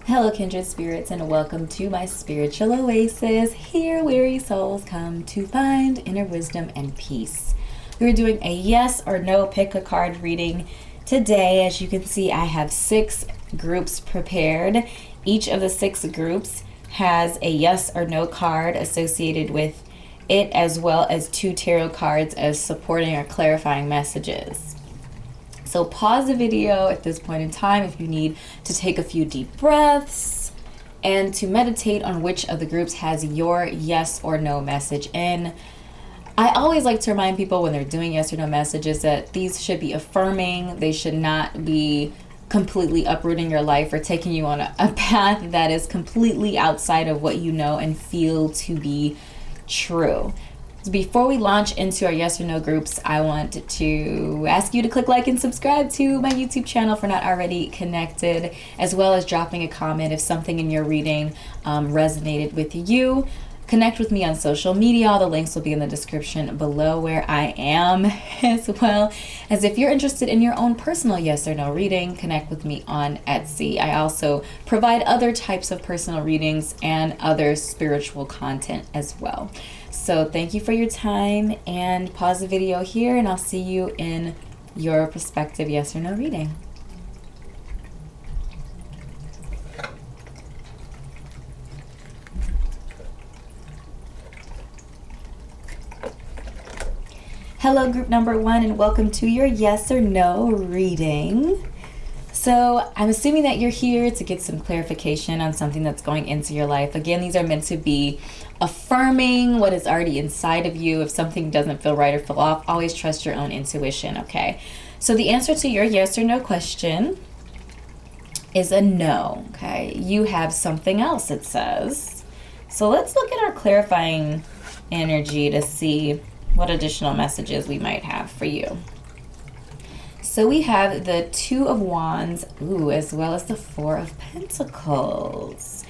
Hello, Kindred Spirits, and welcome to my spiritual oasis. Here, weary souls come to find inner wisdom and peace. We're doing a yes or no pick a card reading today. As you can see, I have 6 groups prepared. Each of the 6 groups has a yes or no card associated with it, as well as 2 tarot cards as supporting or clarifying messages. So pause the video at this point in time if you need to take a few deep breaths and to meditate on which of the groups has your yes or no message in. I always like to remind people when they're doing yes or no messages that these should be affirming. They should not be completely uprooting your life or taking you on a path that is completely outside of what you know and feel to be true. Before we launch into our yes or no groups, I want to ask you to click like and subscribe to my YouTube channel if we're not already connected, as well as dropping a comment if something in your reading resonated with you. Connect with me on social media. All the links will be in the description below where I am, as well as if you're interested in your own personal yes or no reading, connect with me on Etsy. I also provide other types of personal readings and other spiritual content as well. So thank you for your time, and pause the video here and I'll see you in your prospective yes or no reading. Hello, group number 1, and welcome to your yes or no reading. So I'm assuming that you're here to get some clarification on something that's going into your life. Again, these are meant to be affirming what is already inside of you. If something doesn't feel right or feel off, always trust your own intuition, okay? So the answer to your yes or no question is a no, okay? You have something else, it says. So let's look at our clarifying energy to see what additional messages we might have for you. So we have the 2 of Wands, as well as the 4 of Pentacles.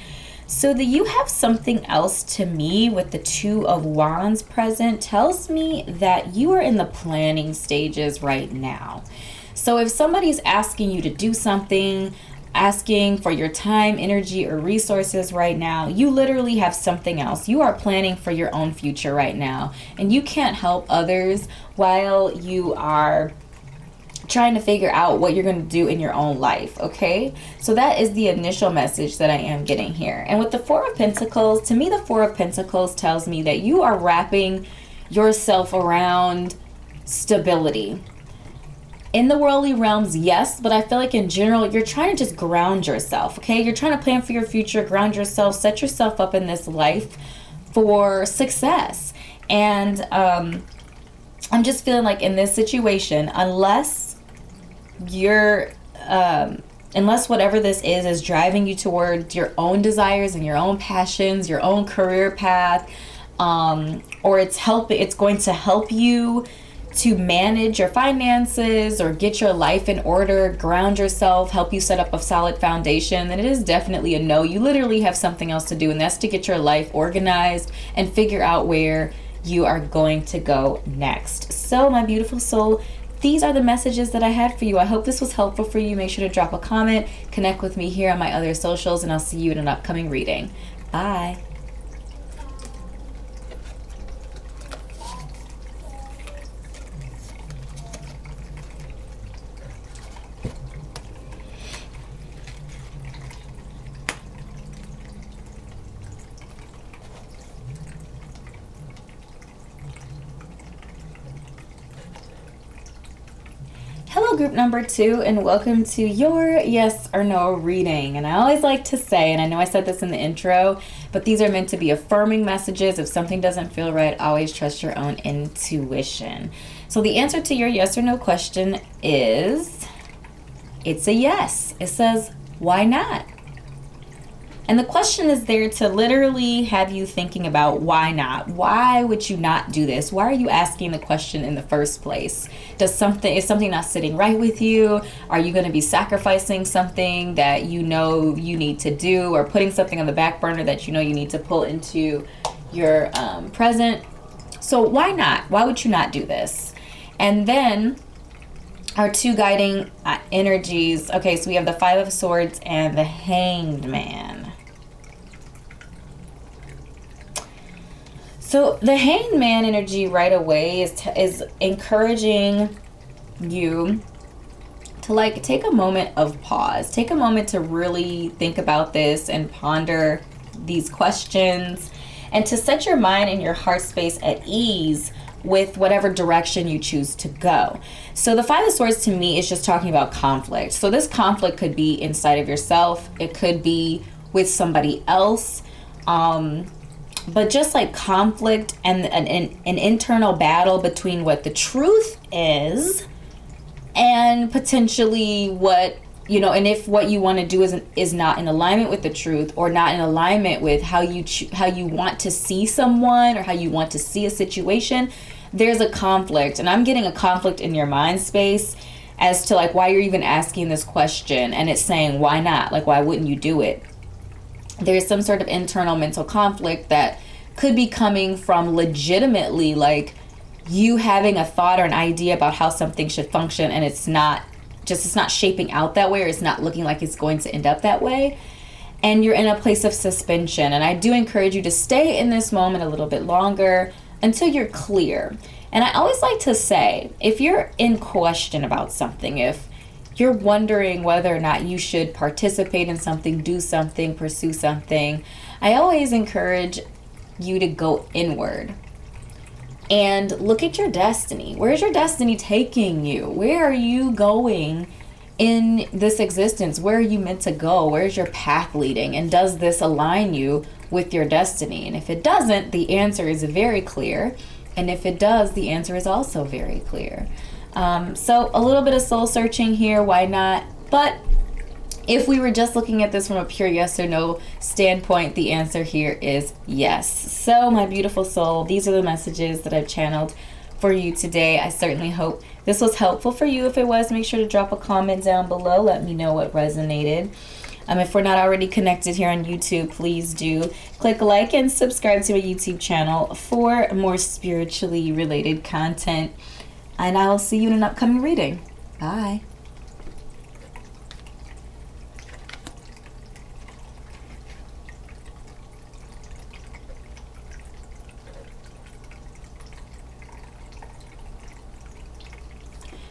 So the you have something else to me with the 2 of Wands present tells me that you are in the planning stages right now. So if somebody's asking you to do something, asking for your time, energy, or resources right now, you literally have something else. You are planning for your own future right now, and you can't help others while you are trying to figure out what you're going to do in your own life, okay? So that is the initial message that I am getting here. And with the 4 of Pentacles, to me, the 4 of Pentacles tells me that you are wrapping yourself around stability. In the worldly realms, yes, but I feel like in general, you're trying to just ground yourself, okay? You're trying to plan for your future, ground yourself, set yourself up in this life for success. And I'm just feeling like in this situation, unless whatever this is driving you toward your own desires and your own passions, your own career path, or it's going to help you to manage your finances or get your life in order, ground yourself, help you set up a solid foundation, then it is definitely a no. You literally have something else to do, and that's to get your life organized and figure out where you are going to go next. So my beautiful soul, these are the messages that I had for you. I hope this was helpful for you. Make sure to drop a comment, connect with me here on my other socials, and I'll see you in an upcoming reading. Bye. Hello, group number 2, and welcome to your yes or no reading. And I always like to say, and I know I said this in the intro, but these are meant to be affirming messages. If something doesn't feel right, always trust your own intuition. So the answer to your yes or no question is, it's a yes. It says, why not? And the question is there to literally have you thinking about why not? Why would you not do this? Why are you asking the question in the first place? Is something not sitting right with you? Are you going to be sacrificing something that you know you need to do, or putting something on the back burner that you know you need to pull into your present? So why not? Why would you not do this? And then our two guiding energies. Okay, so we have the Five of Swords and the Hanged Man. So the Hanged Man energy right away is encouraging you to like take a moment of pause. Take a moment to really think about this and ponder these questions, and to set your mind and your heart space at ease with whatever direction you choose to go. So the Five of Swords to me is just talking about conflict. So this conflict could be inside of yourself. It could be with somebody else. But just like conflict and an internal battle between what the truth is and potentially what, you know, and if what you want to do is not in alignment with the truth, or not in alignment with how you want to see someone or how you want to see a situation, there's a conflict. And I'm getting a conflict in your mind space as to like why you're even asking this question, and it's saying why not, like why wouldn't you do it? There's some sort of internal mental conflict that could be coming from legitimately like you having a thought or an idea about how something should function, and it's not shaping out that way, or it's not looking like it's going to end up that way, and you're in a place of suspension. And I do encourage you to stay in this moment a little bit longer until you're clear. And I always like to say, if you're in question about something, if you're wondering whether or not you should participate in something, do something, pursue something, I always encourage you to go inward and look at your destiny. Where's your destiny taking you? Where are you going in this existence? Where are you meant to go? Where's your path leading? And does this align you with your destiny? And if it doesn't, the answer is very clear. And if it does, the answer is also very clear. So a little bit of soul searching here, why not? But if we were just looking at this from a pure yes or no standpoint, the answer here is yes. So my beautiful soul, these are the messages that I've channeled for you today. I certainly hope this was helpful for you. If it was, make sure to drop a comment down below. Let me know what resonated. If we're not already connected here on YouTube, please do click like and subscribe to my YouTube channel for more spiritually related content. And I will see you in an upcoming reading. Bye.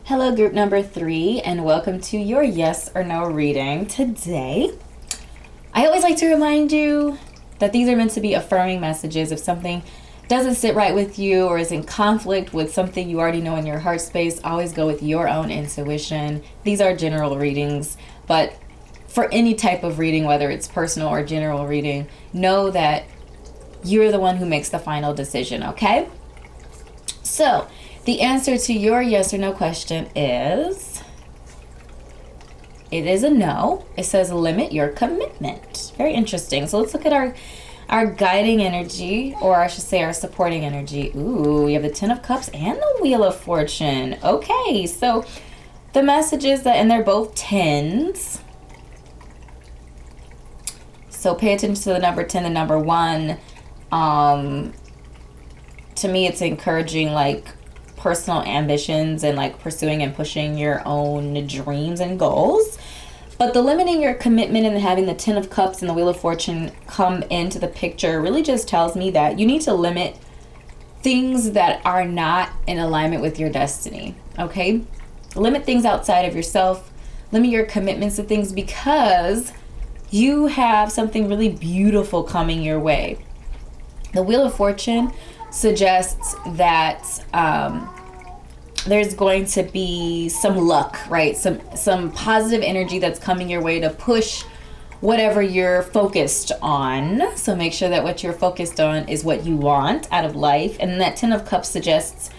Hello, group number 3, and welcome to your yes or no reading. Today, I always like to remind you that these are meant to be affirming messages. If something doesn't sit right with you or is in conflict with something you already know in your heart space, always go with your own intuition. These are general readings, but for any type of reading, whether it's personal or general reading, know that you're the one who makes the final decision, okay? So, the answer to your yes or no question is, it is a no. It says limit your commitment. Very interesting. So let's look at our guiding energy, or I should say our supporting energy. Ooh, we have the Ten of Cups and the Wheel of Fortune. Okay, so the messages that, and they're both tens. So pay attention to the number 10, the number 1. To me, it's encouraging like personal ambitions and like pursuing and pushing your own dreams and goals. But the limiting your commitment and having the Ten of Cups and the Wheel of Fortune come into the picture really just tells me that you need to limit things that are not in alignment with your destiny, okay? Limit things outside of yourself. Limit your commitments to things because you have something really beautiful coming your way. The Wheel of Fortune suggests that there's going to be some luck, right? Some positive energy that's coming your way to push whatever you're focused on. So make sure that what you're focused on is what you want out of life. And that Ten of Cups suggests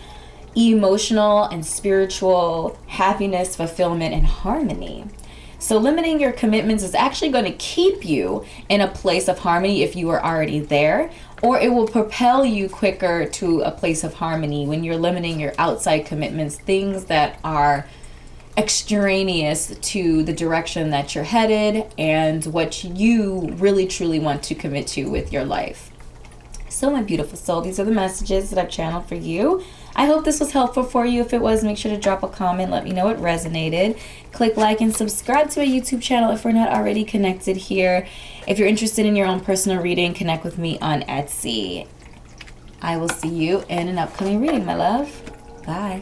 emotional and spiritual happiness, fulfillment, and harmony. So limiting your commitments is actually going to keep you in a place of harmony if you are already there, or it will propel you quicker to a place of harmony when you're limiting your outside commitments, things that are extraneous to the direction that you're headed and what you really truly want to commit to with your life. So my beautiful soul, these are the messages that I've channeled for you. I hope this was helpful for you. If it was, make sure to drop a comment. Let me know it resonated. Click like and subscribe to my YouTube channel if we're not already connected here. If you're interested in your own personal reading, connect with me on Etsy. I will see you in an upcoming reading, my love. Bye.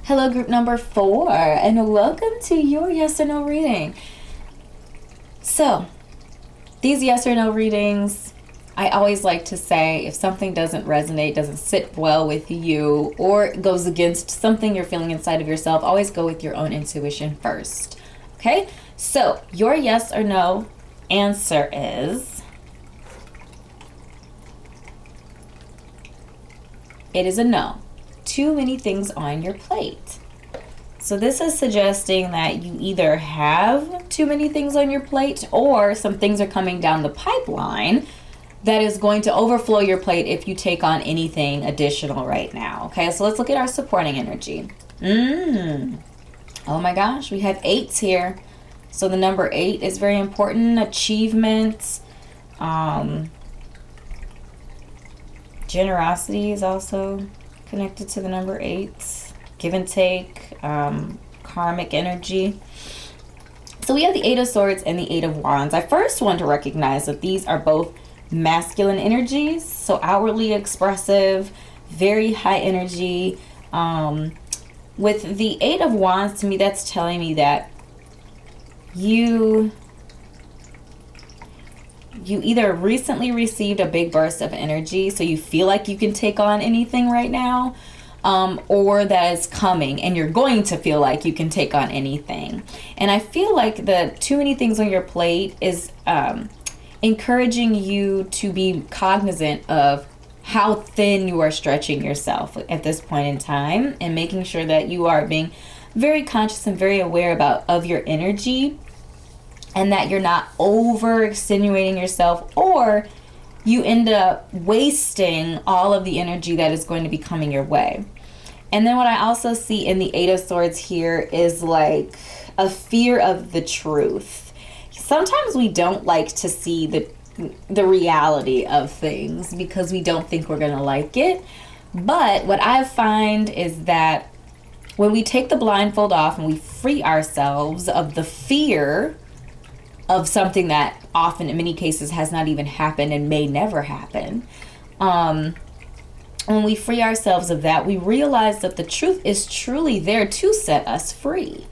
Hello, group number 4, and welcome to your yes or no reading. So, these yes or no readings, I always like to say, if something doesn't resonate, doesn't sit well with you, or goes against something you're feeling inside of yourself, always go with your own intuition first. Okay? So, your yes or no answer is, it is a no. Too many things on your plate. So this is suggesting that you either have too many things on your plate, or some things are coming down the pipeline that is going to overflow your plate if you take on anything additional right now. Okay, so let's look at our supporting energy. Oh my gosh, we have 8s here. So the number 8 is very important. Achievements, generosity is also connected to the number 8. Give and take, karmic energy. So we have the 8 of Swords and the 8 of Wands. I first want to recognize that these are both masculine energies, so outwardly expressive, very high energy. With the 8 of Wands, to me, that's telling me that you either recently received a big burst of energy, so you feel like you can take on anything right now, or that is coming and you're going to feel like you can take on anything. And I feel like the too many things on your plate is encouraging you to be cognizant of how thin you are stretching yourself at this point in time, and making sure that you are being very conscious and very aware of your energy, and that you're not over extenuating yourself, or you end up wasting all of the energy that is going to be coming your way. And then what I also see in the 8 of Swords here is like a fear of the truth. Sometimes we don't like to see the reality of things because we don't think we're going to like it. But what I find is that when we take the blindfold off and we free ourselves of the fear of something that often in many cases has not even happened and may never happen, when we free ourselves of that, we realize that the truth is truly there to set us free.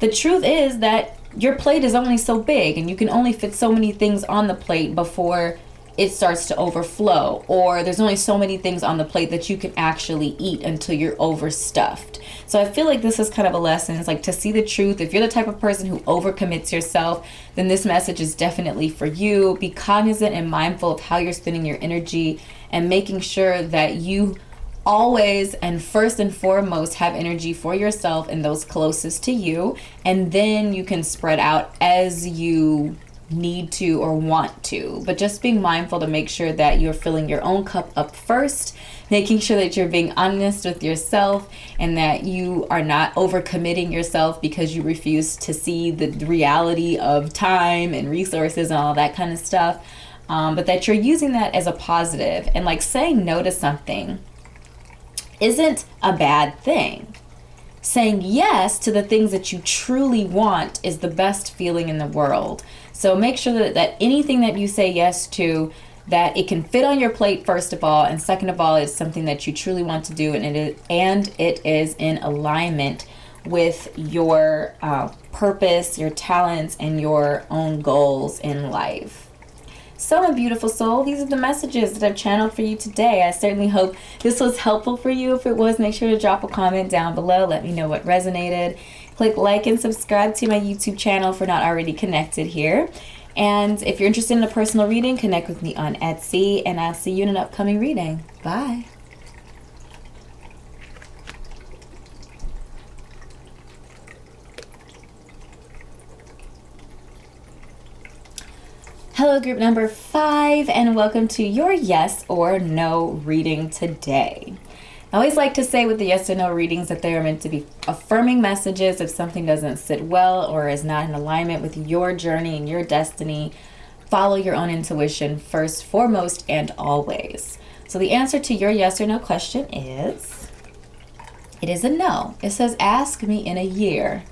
The truth is that your plate is only so big, and you can only fit so many things on the plate before it starts to overflow, or there's only so many things on the plate that you can actually eat until you're overstuffed. So I feel like this is kind of a lesson. It's like to see the truth. If you're the type of person who overcommits yourself, then this message is definitely for you. Be cognizant and mindful of how you're spending your energy, and making sure that you always and first and foremost have energy for yourself and those closest to you, and then you can spread out as you need to or want to. But just being mindful to make sure that you're filling your own cup up first, making sure that you're being honest with yourself, and that you are not overcommitting yourself because you refuse to see the reality of time and resources and all that kind of stuff, but that you're using that as a positive. And like saying no to something isn't a bad thing. Saying yes to the things that you truly want is the best feeling in the world. So make sure that anything that you say yes to, that it can fit on your plate, first of all, and second of all, it's something that you truly want to do, and it is in alignment with your purpose, your talents, and your own goals in life. So my beautiful soul, these are the messages that I've channeled for you today. I certainly hope this was helpful for you. If it was, make sure to drop a comment down below. Let me know what resonated. Click like and subscribe to my YouTube channel if we're not already connected here. And if you're interested in a personal reading, connect with me on Etsy, and I'll see you in an upcoming reading. Bye. Hello, group number 5, and welcome to your yes or no reading today. I always like to say with the yes or no readings that they are meant to be affirming messages. If something doesn't sit well or is not in alignment with your journey and your destiny, follow your own intuition first, foremost, and always. So the answer to your yes or no question is, it is a no. It says, ask me in a year.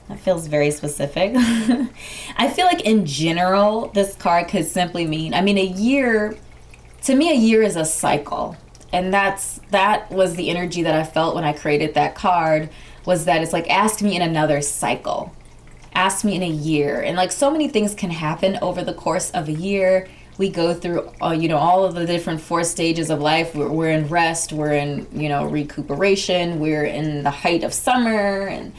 That feels very specific. I feel like in general, this card could simply mean, a year, to me, a year is a cycle. And that was the energy that I felt when I created that card, was that it's like, ask me in another cycle. Ask me in a year. And like so many things can happen over the course of a year. We go through, all of the different 4 stages of life. We're in rest, we're in, recuperation, we're in the height of summer and,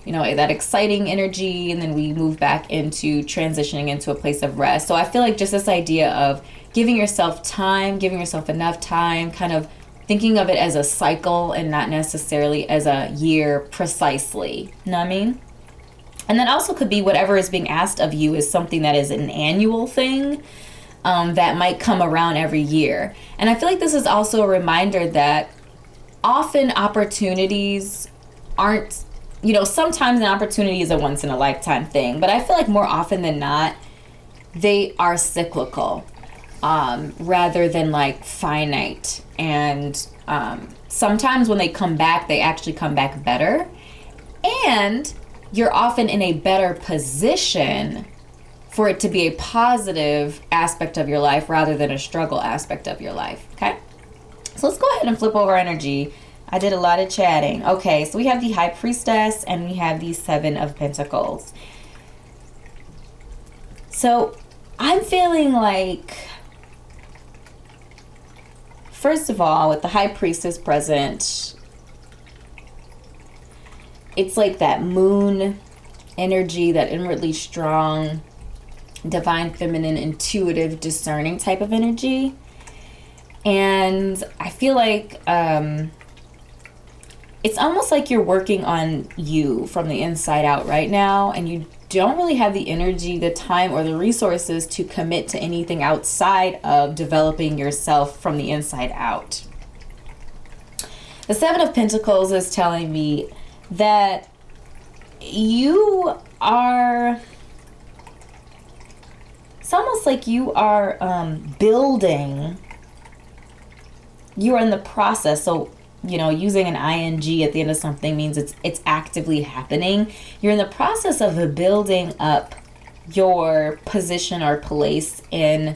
that exciting energy. And then we move back into transitioning into a place of rest. So I feel like just this idea of giving yourself time, giving yourself enough time, kind of thinking of it as a cycle and not necessarily as a year precisely. You know what I mean? And that also could be whatever is being asked of you is something that is an annual thing that might come around every year. And I feel like this is also a reminder that often opportunities aren't, sometimes an opportunity is a once in a lifetime thing, but I feel like more often than not, they are cyclical. Rather than like finite. And sometimes when they come back, they actually come back better. And you're often in a better position for it to be a positive aspect of your life rather than a struggle aspect of your life. Okay? So let's go ahead and flip over energy. I did a lot of chatting. Okay, so we have the High Priestess and we have the 7 of Pentacles. So I'm feeling like, first of all, with the High Priestess present, it's like that moon energy, that inwardly strong, divine, feminine, intuitive, discerning type of energy. And I feel like it's almost like you're working on you from the inside out right now, and you don't really have the energy, the time, or the resources to commit to anything outside of developing yourself from the inside out. The 7 of Pentacles is telling me that you are, it's almost like you are building, you are in the process. So, using an ing at the end of something means it's actively happening. You're in the process of building up your position or place in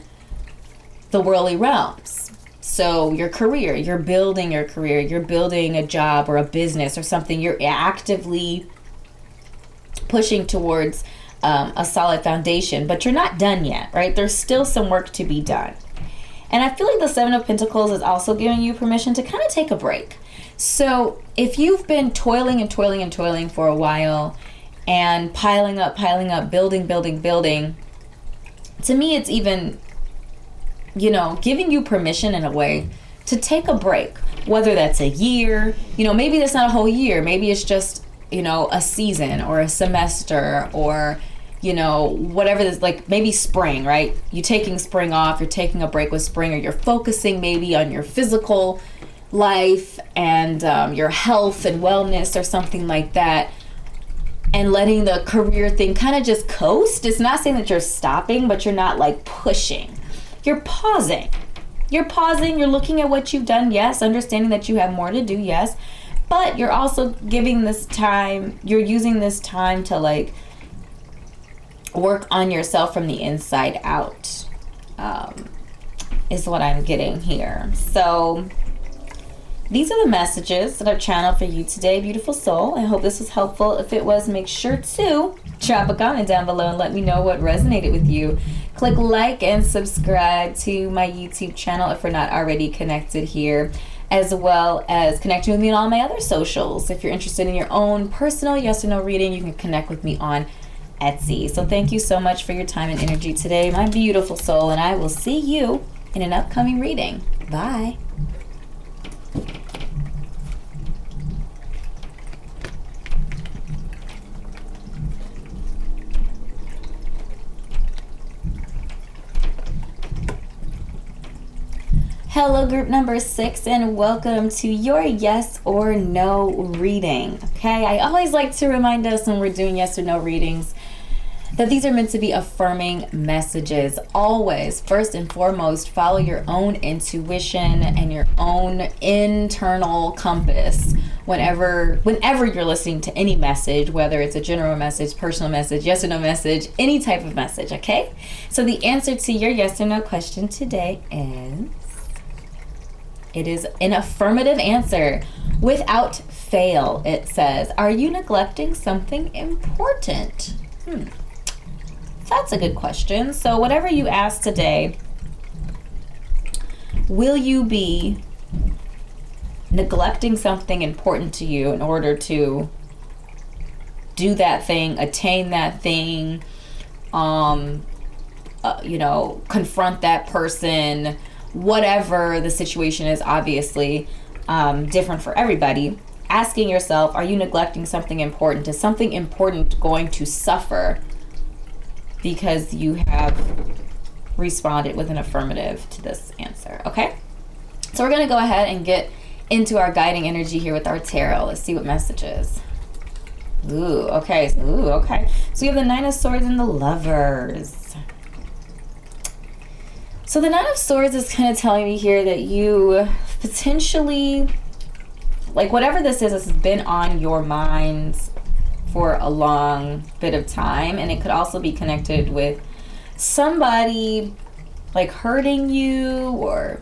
the worldly realms. So your career, you're building your career, you're building a job or a business or something. You're actively pushing towards a solid foundation, but you're not done yet, right? There's still some work to be done. And I feel like the 7 of Pentacles is also giving you permission to kind of take a break. So if you've been toiling and toiling and toiling for a while and piling up, building, to me it's even, giving you permission in a way to take a break, whether that's a year, maybe that's not a whole year. Maybe it's just, a season or a semester or, whatever this, like maybe spring, right? You're taking spring off, you're taking a break with spring, or you're focusing maybe on your physical life and your health and wellness or something like that, and letting the career thing kind of just coast. It's not saying that you're stopping, but you're not like pushing. You're pausing. You're looking at what you've done, yes, understanding that you have more to do, yes, but you're also giving this time, you're using this time to like work on yourself from the inside out, is what I'm getting here. So these are the messages that I've channeled for you today, beautiful soul. I hope this was helpful. If it was, make sure to drop a comment down below and let me know what resonated with you. Click like and subscribe to my YouTube channel if we're not already connected here, as well as connecting with me on all my other socials. If you're interested in your own personal yes or no reading, you can connect with me on Etsy. So thank you so much for your time and energy today, my beautiful soul, and I will see you in an upcoming reading. Bye. Hello, group number 6, and welcome to your yes or no reading. Okay, I always like to remind us when we're doing yes or no readings that these are meant to be affirming messages. Always, first and foremost, follow your own intuition and your own internal compass whenever you're listening to any message, whether it's a general message, personal message, yes or no message, any type of message, okay? So the answer to your yes or no question today is... it is an affirmative answer. Without fail, it says, are you neglecting something important? That's a good question. So whatever you ask today, will you be neglecting something important to you in order to do that thing, attain that thing, confront that person, whatever the situation is, obviously different for everybody. Asking yourself, are you neglecting something important? Is something important going to suffer because you have responded with an affirmative to this answer? Okay, so we're going to go ahead and get into our guiding energy here with our tarot. Let's see what messages. Okay. So we have the Nine of Swords and the Lovers. So the Nine of Swords is kind of telling me here that you potentially, like whatever this is, has been on your mind for a long bit of time. And it could also be connected with somebody like hurting you, or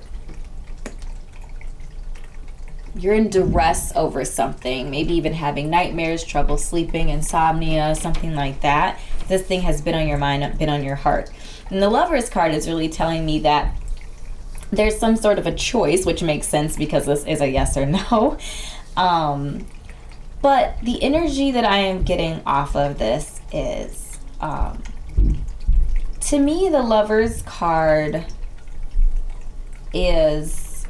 you're in duress over something, maybe even having nightmares, trouble sleeping, insomnia, something like that. This thing has been on your mind, been on your heart. And the Lovers card is really telling me that there's some sort of a choice, which makes sense because this is a yes or no. But the energy that I am getting off of this is, to me, the Lovers card is,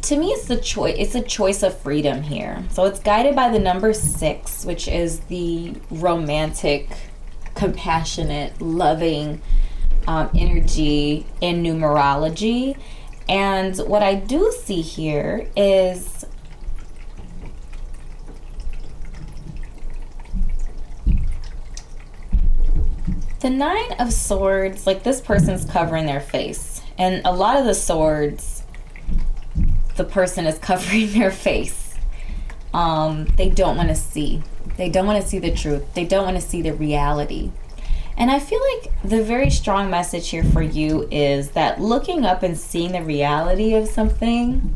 to me, it's the choice. It's a choice of freedom here. So it's guided by the number 6, which is the romantic, compassionate, loving energy in numerology. And what I do see here is the Nine of Swords. Like, this person's covering their face, and a lot of the swords, the person is covering their face. They don't want to see. They don't want to see the truth. They don't want to see the reality. And I feel like the very strong message here for you is that looking up and seeing the reality of something,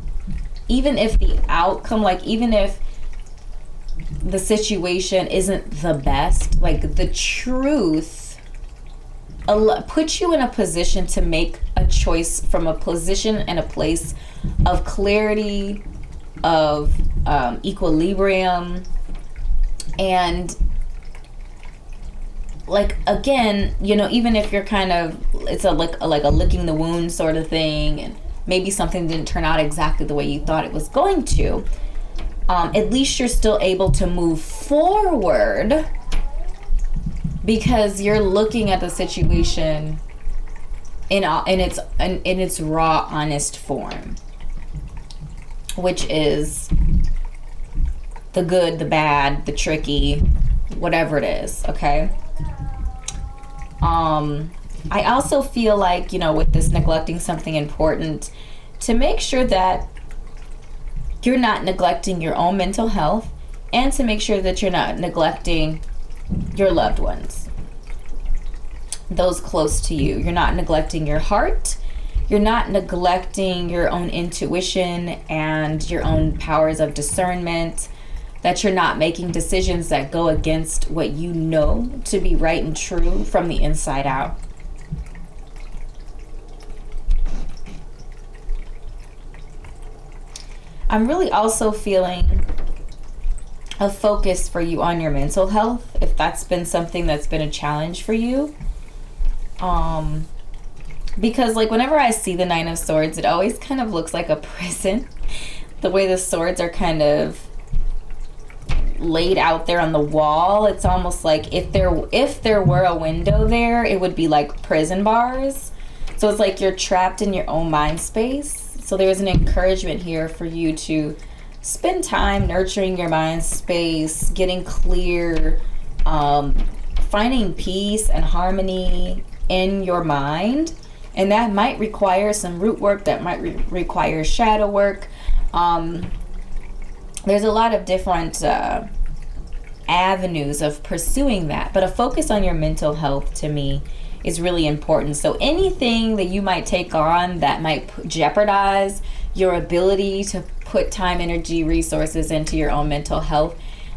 even if the outcome, like even if the situation isn't the best, like the truth puts you in a position to make a choice from a position and a place of clarity, of equilibrium, and like, again, you know, even if you're kind of, it's like a licking the wound sort of thing, and maybe something didn't turn out exactly the way you thought it was going to, at least you're still able to move forward because you're looking at the situation in its raw, honest form, which is the good, the bad, the tricky, whatever it is, okay? I also feel like, you know, with this neglecting something important, to make sure that you're not neglecting your own mental health, and to make sure that you're not neglecting your loved ones, those close to you. You're not neglecting your heart. You're not neglecting your own intuition and your own powers of discernment, that you're not making decisions that go against what you know to be right and true from the inside out. I'm really also feeling a focus for you on your mental health, if that's been something that's been a challenge for you. Because like whenever I see the Nine of Swords, it always kind of looks like a prison. The way the swords are kind of laid out there on the wall. It's almost like if there were a window there, it would be like prison bars. So it's like you're trapped in your own mind space. So there's an encouragement here for you to spend time nurturing your mind space, getting clear, finding peace and harmony in your mind. And that might require some root work, that might require shadow work. There's a lot of different avenues of pursuing that, but a focus on your mental health to me is really important. So anything that you might take on that might jeopardize your ability to put time, energy, resources into your own mental health,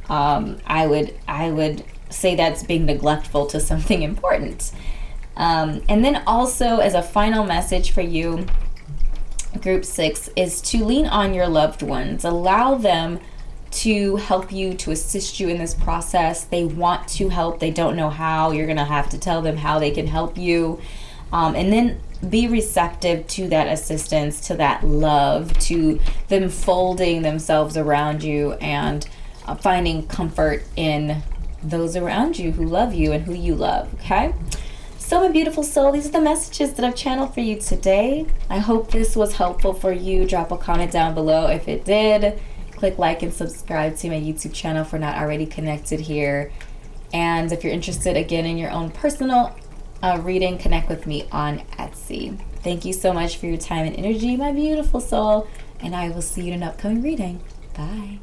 I would say that's being neglectful to something important. And then also, as a final message for you, Group 6, is to lean on your loved ones. Allow them to help you, to assist you in this process. They want to help. They don't know how. You're going to have to tell them how they can help you. And then be receptive to that assistance, to that love, to them folding themselves around you and finding comfort in those around you who love you and who you love, okay? So my beautiful soul, these are the messages that I've channeled for you today. I hope this was helpful for you. Drop a comment down below if it did. Click like and subscribe to my YouTube channel if we're not already connected here. And if you're interested, again, in your own personal reading, connect with me on Etsy. Thank you so much for your time and energy, my beautiful soul. And I will see you in an upcoming reading. Bye.